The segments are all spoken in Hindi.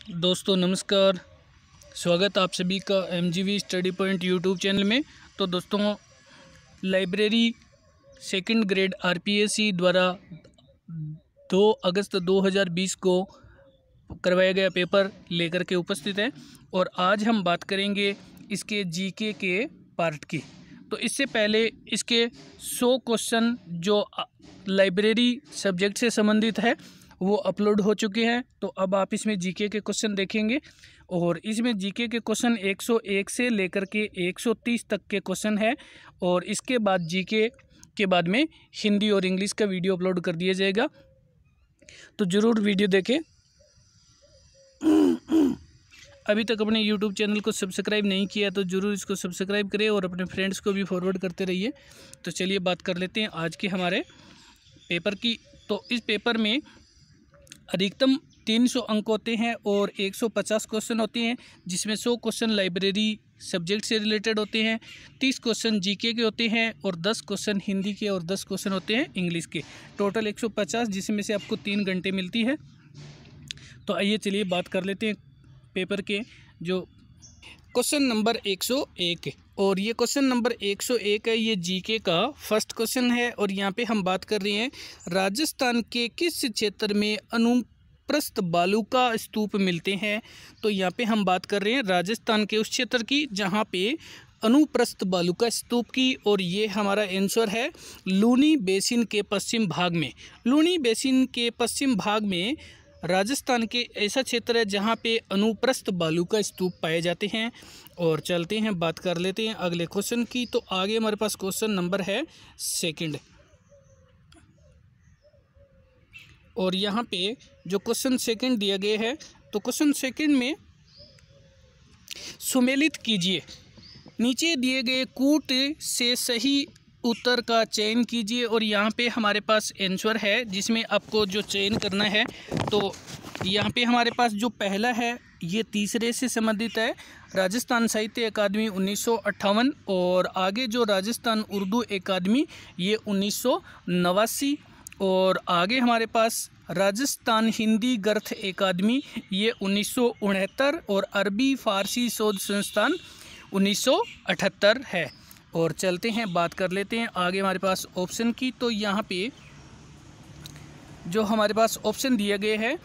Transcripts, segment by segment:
दोस्तों नमस्कार। स्वागत आप सभी का MGV study point YouTube channel में। तो दोस्तों, लाइब्रेरी सेकंड ग्रेड RPSC द्वारा 2 अगस्त 2020 को करवाया गया पेपर लेकर के उपस्थित है और आज हम बात करेंगे इसके GK के पार्ट की। तो इससे पहले इसके 100 क्वेश्चन जो लाइब्रेरी सब्जेक्ट से संबंधित है वो अपलोड हो चुके हैं। तो अब आप इसमें GK के क्वेश्चन देखेंगे और इसमें GK के क्वेश्चन 101 से लेकर के 130 तक के क्वेश्चन है और इसके बाद GK के बाद में हिंदी और इंग्लिश का वीडियो अपलोड कर दिया जाएगा। तो ज़रूर वीडियो देखें। अभी तक अपने YouTube चैनल को सब्सक्राइब नहीं किया तो ज़रूर इसको सब्सक्राइब करें और अपने फ्रेंड्स को भी फॉरवर्ड करते रहिए। तो चलिए बात कर लेते हैं आज के हमारे पेपर की। तो इस पेपर में अधिकतम 300 अंक होते हैं और 150 क्वेश्चन होते हैं, जिसमें 100 क्वेश्चन लाइब्रेरी सब्जेक्ट से रिलेटेड होते हैं, 30 क्वेश्चन GK के होते हैं और 10 क्वेश्चन हिंदी के और 10 क्वेश्चन होते हैं इंग्लिश के। टोटल 150, जिसमें से आपको 3 घंटे मिलती है। तो आइए चलिए बात कर लेते हैं पेपर के जो क्वेश्चन नंबर 101 और ये क्वेश्चन नंबर 101 है। ये GK का फर्स्ट क्वेश्चन है और यहाँ पे हम बात कर रहे हैं राजस्थान के किस क्षेत्र में अनुप्रस्थ बालू का स्तूप मिलते हैं। तो यहाँ पे हम बात कर रहे हैं राजस्थान के उस क्षेत्र की जहाँ पे अनुप्रस्थ बालू का स्तूप की, और ये हमारा आंसर है लूनी बेसिन के पश्चिम भाग में। लूनी बेसिन के पश्चिम भाग में राजस्थान के ऐसा क्षेत्र है जहाँ पे अनुप्रस्थ बालू का स्तूप पाए जाते हैं। और चलते हैं बात कर लेते हैं अगले क्वेश्चन की। तो आगे हमारे पास क्वेश्चन नंबर है सेकंड और यहाँ पे जो क्वेश्चन सेकंड दिया गया है तो क्वेश्चन सेकंड में सुमेलित कीजिए, नीचे दिए गए कूट से सही उत्तर का चयन कीजिए। और यहाँ पे हमारे पास आंसर है जिसमें आपको जो चयन करना है। तो यहाँ पे हमारे पास जो पहला है ये तीसरे से संबंधित है, राजस्थान साहित्य अकादमी 1958, और आगे जो राजस्थान उर्दू अकादमी ये 1989, और आगे हमारे पास राजस्थान हिंदी ग्रंथ अकादमी ये 1969 और अरबी फारसी शोध संस्थान 1978 है। और चलते हैं बात कर लेते हैं आगे हमारे पास ऑप्शन की। तो यहाँ पे जो हमारे पास ऑप्शन दिया गया है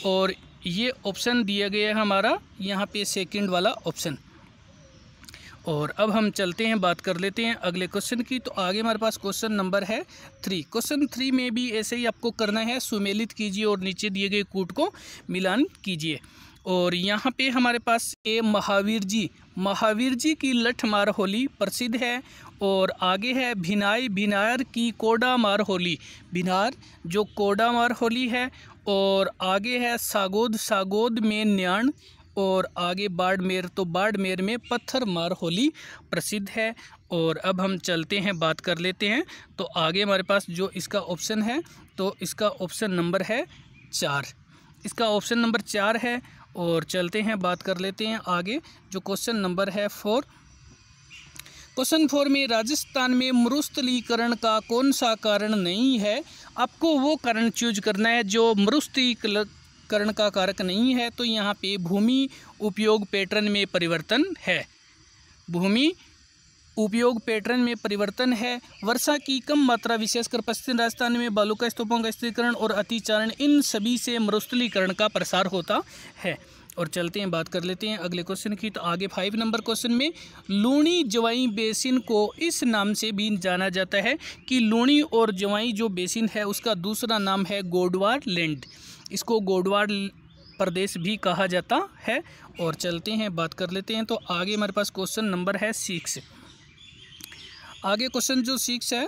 और ये ऑप्शन दिया गया है हमारा यहाँ पे सेकंड वाला ऑप्शन। और अब हम चलते हैं बात कर लेते हैं अगले क्वेश्चन की। तो आगे हमारे पास क्वेश्चन नंबर है 3। क्वेश्चन 3 में भी ऐसे ही आपको करना है, सुमेलित कीजिए और नीचे दिए गए कूट को मिलान कीजिए। और यहाँ पे हमारे पास ये महावीर जी की लठमार होली प्रसिद्ध है। और आगे है भिनार की कोडामार होली, भिनार जो कोडामार होली है। और आगे है सागोद में न्याण, और आगे बाड़मेर, तो बाड़मेर में पत्थर मार होली प्रसिद्ध है। और अब हम चलते हैं बात कर लेते हैं। तो आगे हमारे पास जो इसका ऑप्शन है तो इसका ऑप्शन नंबर है 4, इसका ऑप्शन नंबर 4 है। और चलते हैं बात कर लेते हैं आगे जो क्वेश्चन नंबर है 4। क्वेश्चन 4 में राजस्थान में मरुस्थलीकरण का कौन सा कारण नहीं है। आपको वो कारण चूज करना है जो मरुस्थलीकरण का कारक नहीं है। तो यहाँ पे भूमि उपयोग पैटर्न में परिवर्तन है, भूमि उपयोग पैटर्न में परिवर्तन है, वर्षा की कम मात्रा विशेषकर पश्चिम राजस्थान में बालू का स्तूपों का स्थिरीकरण और अतिचारण, इन सभी से मरुस्थलीकरण का प्रसार होता है। और चलते हैं बात कर लेते हैं अगले क्वेश्चन की। तो आगे 5 नंबर क्वेश्चन में लूणी जवाई बेसिन को इस नाम से भी जाना जाता है कि लूणी और जवाई जो बेसिन है उसका दूसरा नाम है गोडवार लैंड, इसको गोडवार प्रदेश भी कहा जाता है। और चलते हैं बात कर लेते हैं। तो आगे हमारे पास क्वेश्चन नंबर है 6। आगे क्वेश्चन जो 6 है,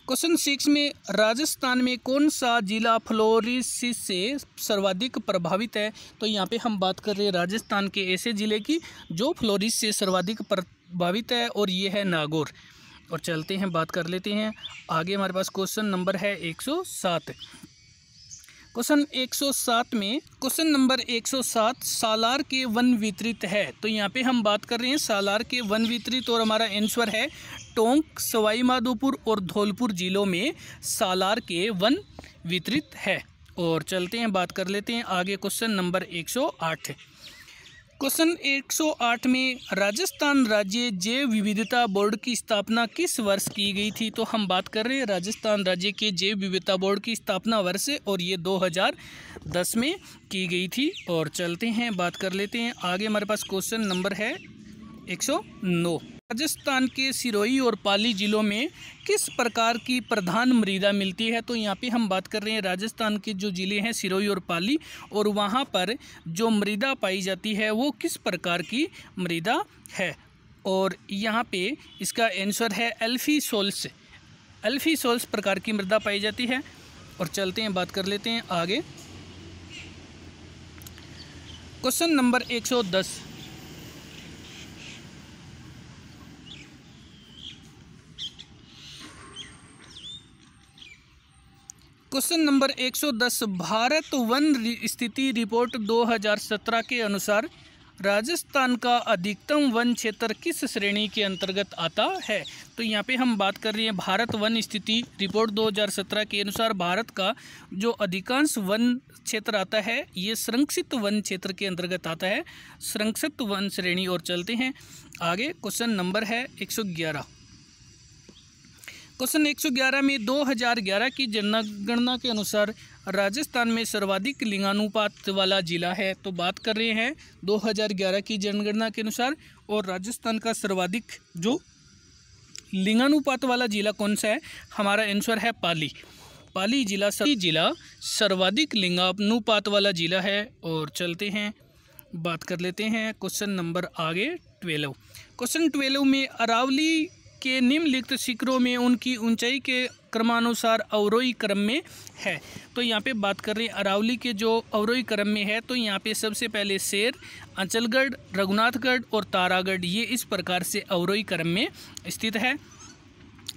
क्वेश्चन 6 में राजस्थान में कौन सा जिला फ्लोरोसिस से सर्वाधिक प्रभावित है। तो यहाँ पे हम बात कर रहे हैं राजस्थान के ऐसे ज़िले की जो फ्लोरिस से सर्वाधिक प्रभावित है और ये है नागौर। और चलते हैं बात कर लेते हैं आगे हमारे पास क्वेश्चन नंबर है 107। क्वेश्चन 107 में क्वेश्चन नंबर 107 सालार के वन वितरित है। तो यहाँ पे हम बात कर रहे हैं सालार के वन वितरित और हमारा आंसर है टोंक, सवाई माधोपुर और धौलपुर जिलों में सालार के वन वितरित है। और चलते हैं, बात कर लेते हैं आगे क्वेश्चन नंबर 108। क्वेश्चन 108 में राजस्थान राज्य जैव विविधता बोर्ड की स्थापना किस वर्ष की गई थी? तो हम बात कर रहे हैं राजस्थान राज्य के जैव विविधता बोर्ड की स्थापना वर्ष, और ये 2010 में की गई थी। और चलते हैं, बात कर लेते हैं आगे। हमारे पास क्वेश्चन नंबर है 109। राजस्थान के सिरोही और पाली जिलों में किस प्रकार की प्रधान मृदा मिलती है? तो यहाँ पे हम बात कर रहे हैं राजस्थान के जो ज़िले हैं सिरोही और पाली, और वहाँ पर जो मृदा पाई जाती है वो किस प्रकार की मृदा है? और यहाँ पे इसका आंसर है एल्फी सोल्स। एल्फी सोल्स प्रकार की मृदा पाई जाती है। और चलते हैं, बात कर लेते हैं आगे। Question number 110। Question number 110, Bharat one स्थिति रिपोर्ट 2017 के अनुसार राजस्थान का अधिकतम वन क्षेत्र किस श्रेणी के अंतर्गत आता है? तो यहाँ पे हम बात कर रहे हैं भारत वन स्थिति रिपोर्ट 2017 के अनुसार भारत का जो अधिकांश वन क्षेत्र आता है ये संरक्षित वन क्षेत्र के अंतर्गत आता है, संरक्षित वन श्रेणी। और चलते हैं आगे। क्वेश्चन नंबर है 111। क्वेश्चन 111 में 2011 की जनगणना के अनुसार राजस्थान में सर्वाधिक लिंगानुपात वाला जिला है। तो बात कर रहे हैं 2011 की जनगणना के अनुसार, और राजस्थान का सर्वाधिक जो लिंगानुपात वाला जिला कौन सा है? हमारा आंसर है पाली। पाली जिला सर्वाधिक लिंगानुपात वाला जिला है। और चलते हैं, बात कर लेते हैं क्वेश्चन नंबर आगे 12। क्वेश्चन 12 में अरावली के निम्नलिखित शिखरों में उनकी ऊंचाई के क्रमानुसार अवरोही क्रम में है। तो यहाँ पे बात कर रहे हैं अरावली के जो अवरोही क्रम में है। तो यहाँ पे सबसे पहले शेर, अचलगढ़, रघुनाथगढ़ और तारागढ़, ये इस प्रकार से अवरोही क्रम में स्थित है।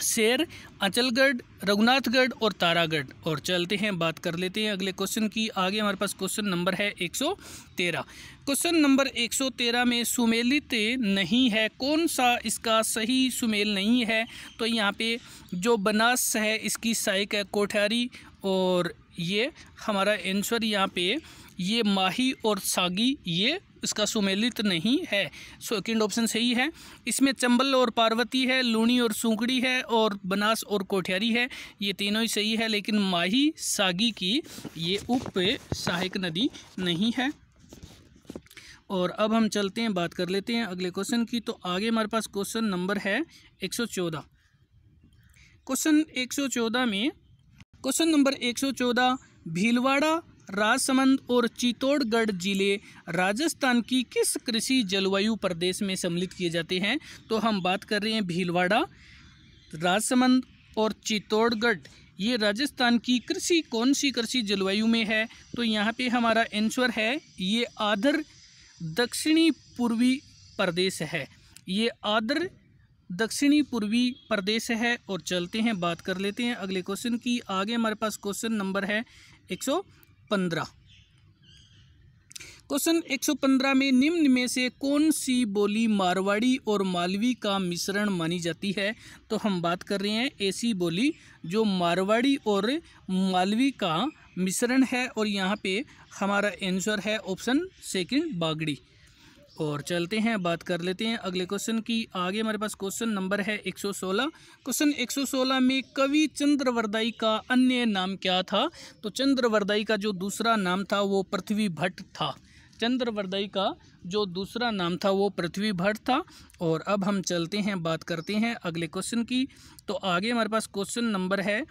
शेर, अचलगढ़, रघुनाथगढ़ और तारागढ़। और चलते हैं, बात कर लेते हैं अगले क्वेश्चन की। आगे हमारे पास क्वेश्चन नंबर है 113। क्वेश्चन नंबर 113 में सुमेलित नहीं है, कौन सा इसका सही सुमेल नहीं है? तो यहाँ पे जो बनास है इसकी सहायक है कोठारी, और ये हमारा आंसर यहाँ पे ये माही और सागी, ये इसका सुमेलित नहीं है। सेकंड ऑप्शन सही है। इसमें चंबल और पार्वती है, लूणी और सूंकड़ी है, और बनास और कोठियारी है, ये तीनों ही सही है। लेकिन माही सागी की ये उप सहायक नदी नहीं है। और अब हम चलते हैं, बात कर लेते हैं अगले क्वेश्चन की। तो आगे हमारे पास क्वेश्चन नंबर है 114। क्वेश्चन 114 में क्वेश्चन नंबर 114, भीलवाड़ा, राजसमंद और चित्तौड़गढ़ जिले राजस्थान की किस कृषि जलवायु प्रदेश में सम्मिलित किए जाते हैं? तो हम बात कर रहे हैं भीलवाड़ा, राजसमंद और चित्तौड़गढ़, ये राजस्थान की कौन सी कृषि जलवायु में है? तो यहाँ पे हमारा आंसर है ये आर्द्र दक्षिणी पूर्वी प्रदेश है। ये आर्द्र दक्षिणी पूर्वी प्रदेश है। और चलते हैं, बात कर लेते हैं अगले क्वेश्चन की। आगे हमारे पास क्वेश्चन नंबर है 115। क्वेश्चन 115 में निम्न में से कौन सी बोली मारवाड़ी और मालवी का मिश्रण मानी जाती है? तो हम बात कर रहे हैं ऐसी बोली जो मारवाड़ी और मालवी का मिश्रण है। और यहाँ पे हमारा आंसर है ऑप्शन सेकंड, बागड़ी। और चलते हैं, बात कर लेते हैं अगले क्वेश्चन की। आगे हमारे पास क्वेश्चन नंबर है 116। क्वेश्चन 116 में कवि चंद्रवरदाई का अन्य नाम क्या था? तो चंद्रवरदाई का जो दूसरा नाम था वो पृथ्वी भट्ट था। चंद्रवरदाई का जो दूसरा नाम था वो पृथ्वी भट्ट था। और अब हम चलते हैं, बात करते हैं अगले क्वेश्चन की। तो आगे हमारे पास क्वेश्चन नंबर है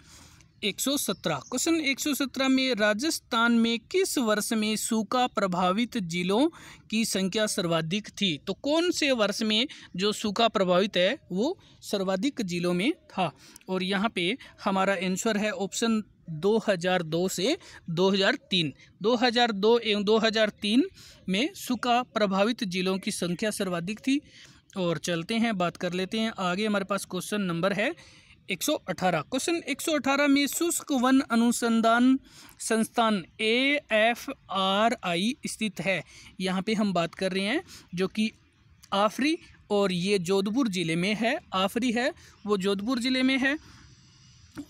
117। क्वेश्चन 117 में राजस्थान में किस वर्ष में सूखा प्रभावित जिलों की संख्या सर्वाधिक थी? तो कौन से वर्ष में जो सूखा प्रभावित है वो सर्वाधिक जिलों में था? और यहाँ पे हमारा आंसर है ऑप्शन 2002 से 2003। 2002 एवं 2003 में सूखा प्रभावित जिलों की संख्या सर्वाधिक थी। और चलते हैं, बात कर लेते हैं आगे। हमारे पास क्वेश्चन नंबर है 118। क्वेश्चन 118 में शुष्क वन अनुसंधान संस्थान AFRI स्थित है। यहाँ पे हम बात कर रहे हैं जो कि आफरी, और ये जोधपुर ज़िले में है। आफरी है वो जोधपुर ज़िले में है।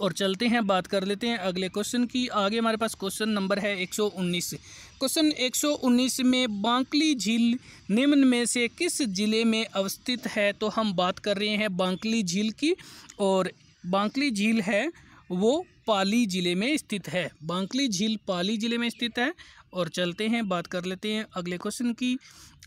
और चलते हैं, बात कर लेते हैं अगले क्वेश्चन की। आगे हमारे पास क्वेश्चन नंबर है 119। क्वेश्चन 119 में बांकली झील निम्न में से किस जिले में अवस्थित है? तो हम बात कर रहे हैं बांकली झील की, और बांकली झील है वो पाली ज़िले में स्थित है। बांकली झील पाली ज़िले में स्थित है। और चलते हैं, बात कर लेते हैं अगले क्वेश्चन की।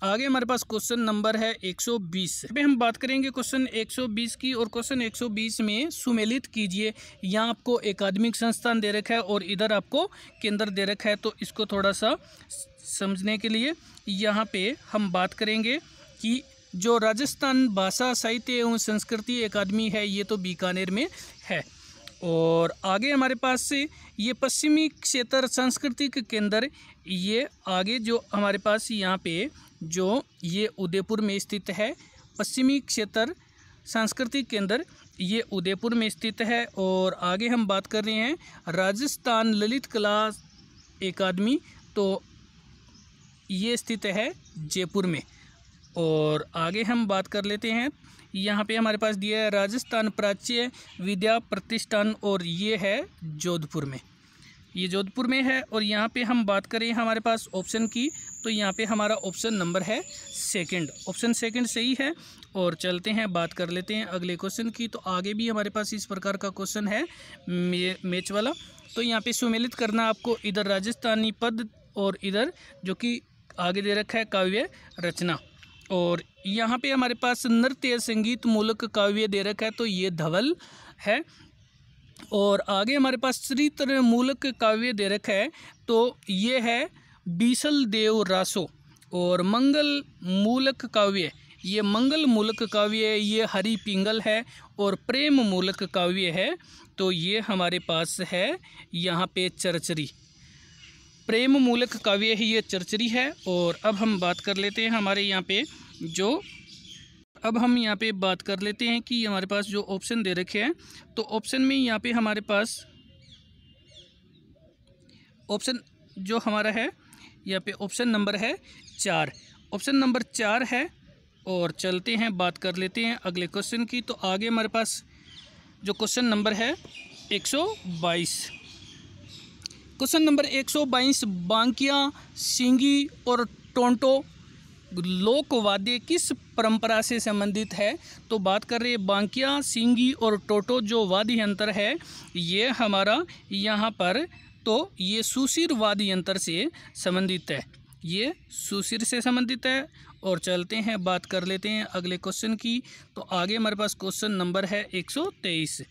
आगे हमारे पास क्वेश्चन नंबर है 120। अभी हम बात करेंगे क्वेश्चन 120 की, और क्वेश्चन 120 में सुमेलित कीजिए। यहाँ आपको अकादमिक संस्थान दे रखा है और इधर आपको केंद्र दे रखा है, तो इसको थोड़ा सा समझने के लिए यहाँ पे हम बात करेंगे कि जो राजस्थान भाषा साहित्य एवं संस्कृति अकादमी है ये तो बीकानेर में है। और आगे हमारे पास से ये पश्चिमी क्षेत्र सांस्कृतिक केंद्र, ये आगे जो हमारे पास यहाँ पे जो ये उदयपुर में स्थित है। पश्चिमी क्षेत्र सांस्कृतिक केंद्र ये उदयपुर में स्थित है। और आगे हम बात कर रहे हैं राजस्थान ललित कला अकादमी, तो ये स्थित है जयपुर में। और आगे हम बात कर लेते हैं, यहाँ पे हमारे पास दिया है राजस्थान प्राच्य विद्या प्रतिष्ठान, और ये है जोधपुर में, ये जोधपुर में है। और यहाँ पे हम बात करें हमारे पास ऑप्शन की, तो यहाँ पे हमारा ऑप्शन नंबर है सेकंड, ऑप्शन सेकंड सही है। और चलते हैं, बात कर लेते हैं अगले क्वेश्चन की। तो आगे भी हमारे पास इस प्रकार का क्वेश्चन है मैच वाला। तो यहाँ पे सुमेलित करना आपको, इधर राजस्थानी पद और इधर जो कि आगे दे रखा है काव्य रचना। और यहाँ पे हमारे पास नृत्य संगीत मूलक काव्य दे रखा है, तो ये धवल है। और आगे हमारे पास चरित्र मूलक काव्य दे रखा है, तो ये है बीसल देव रासो। और मंगल मूलक काव्य, ये मंगल मूलक काव्य है, ये हरि पिंगल है। और प्रेम मूलक काव्य है, तो ये हमारे पास है यहाँ पे चरचरी, प्रेम मूलक काव्य है ये चरचरी है। और अब हम बात कर लेते हैं हमारे यहाँ पे जो, अब हम यहाँ पे बात कर लेते हैं कि हमारे पास जो ऑप्शन दे रखे हैं, तो ऑप्शन में यहाँ पे हमारे पास ऑप्शन जो हमारा है यहाँ पे ऑप्शन नंबर है 4, ऑप्शन नंबर 4 है। और चलते हैं, बात कर लेते हैं अगले क्वेश्चन की। तो आगे हमारे पास जो क्वेश्चन नंबर है 122, क्वेश्चन नंबर 122, बांकिया, सिंगी और टोंटो लोकवाद्य किस परंपरा से संबंधित है? तो बात कर रहे हैं बांकिया, सिंगी और टोटो जो वाद्य यंत्र है ये हमारा यहाँ पर, तो ये सुशिर वाद्य यंत्र से संबंधित है, ये सुशिर से संबंधित है। और चलते हैं, बात कर लेते हैं अगले क्वेश्चन की। तो आगे हमारे पास क्वेश्चन नंबर है 123,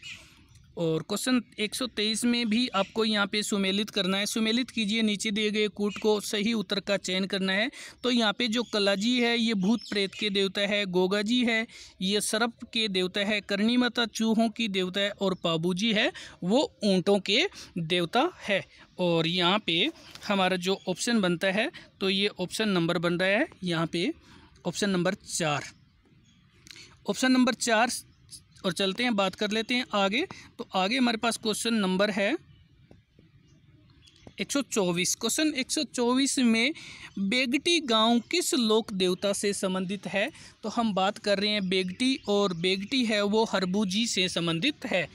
और क्वेश्चन 123 में भी आपको यहाँ पे सुमेलित करना है। सुमेलित कीजिए, नीचे दिए गए कूट को सही उत्तर का चयन करना है। तो यहाँ पे जो कलाजी है ये भूत प्रेत के देवता है, गोगाजी है ये सर्प के देवता है, करणी माता चूहों की देवता है, और पाबूजी है वो ऊँटों के देवता है। और यहाँ पे हमारा जो ऑप्शन बनता है, तो ये ऑप्शन नंबर बन रहा है यहाँ पे ऑप्शन नंबर 4, ऑप्शन नंबर 4। और चलते हैं, बात कर लेते हैं आगे। तो आगे हमारे पास क्वेश्चन नंबर है 124, क्वेश्चन 124 में बेगटी गांव किस लोक देवता से संबंधित है? तो हम बात कर रहे हैं बेगटी, और बेगटी है वो हरबूजी से संबंधित है,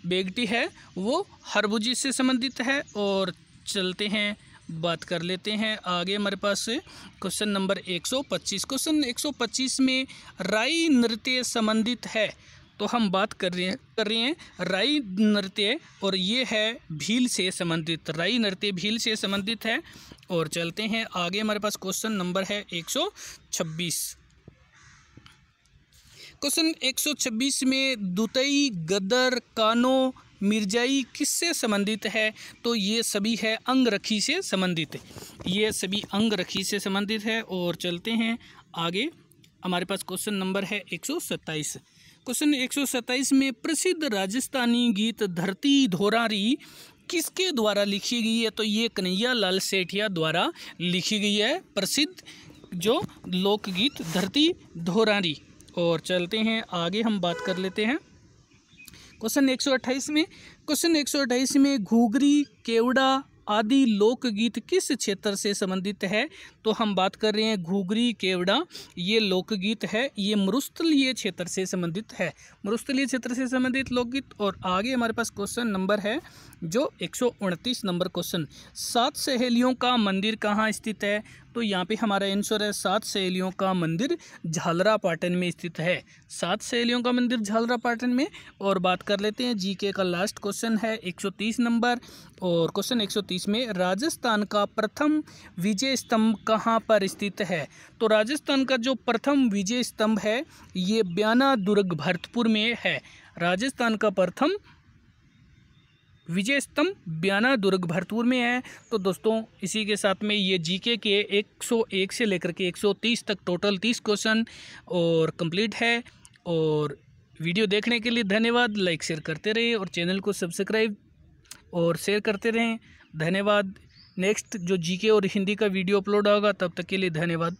बेगटी है वो हरबूजी से संबंधित है। और चलते हैं, बात कर लेते हैं आगे हमारे पास क्वेश्चन नंबर 125, क्वेश्चन 125 में राई नृत्य संबंधित है। तो हम बात कर रहे हैं राई नृत्य, और ये है भील से संबंधित, राई नृत्य भील से संबंधित है। और चलते हैं आगे हमारे पास क्वेश्चन नंबर है 126, क्वेश्चन 126 में दुतई, गदर, कानो, मिर्जाई किससे संबंधित है? तो ये सभी है अंगरखी से संबंधित, ये सभी अंगरखी से संबंधित है। और चलते हैं आगे, हमारे पास क्वेश्चन नंबर है 127, क्वेश्चन 127 में प्रसिद्ध राजस्थानी गीत धरती धोरारी किसके द्वारा लिखी गई है? तो ये कन्हैया लाल सेठिया द्वारा लिखी गई है प्रसिद्ध जो लोकगीत धरती धोरारी। और चलते हैं आगे, हम बात कर लेते हैं क्वेश्चन 128 में, क्वेश्चन 128 में घूगरी, केवड़ा, आदि लोकगीत किस क्षेत्र से संबंधित है? तो हम बात कर रहे हैं घुघरी केवड़ा, ये लोकगीत है, ये मरुस्थलीय क्षेत्र से संबंधित है, मरुस्थलीय क्षेत्र से संबंधित लोकगीत। और आगे हमारे पास क्वेश्चन नंबर है जो 129 नंबर क्वेश्चन, 7 सहेलियों का मंदिर कहाँ स्थित है? तो यहाँ पे हमारा आंसर है 7 सहेलियों का मंदिर झालरापाटन में स्थित है, 7 सहेलियों का मंदिर झालरापाटन में। और बात कर लेते हैं जीके का लास्ट क्वेश्चन है 130 नंबर, और क्वेश्चन 130 में राजस्थान का प्रथम विजय स्तंभ कहाँ पर स्थित है? तो राजस्थान का जो प्रथम विजय स्तंभ है ये ब्याना दुर्ग भरतपुर में है, राजस्थान का प्रथम विजय स्तंभ ब्याना दुर्ग भरतपुर में है। तो दोस्तों इसी के साथ में ये जीके के 101 से लेकर के 130 तक टोटल 30 क्वेश्चन और कंप्लीट है। और वीडियो देखने के लिए धन्यवाद, लाइक शेयर करते रहिए और चैनल को सब्सक्राइब और शेयर करते रहें। धन्यवाद। नेक्स्ट जो जीके और हिंदी का वीडियो अपलोड होगा तब तक के लिए धन्यवाद।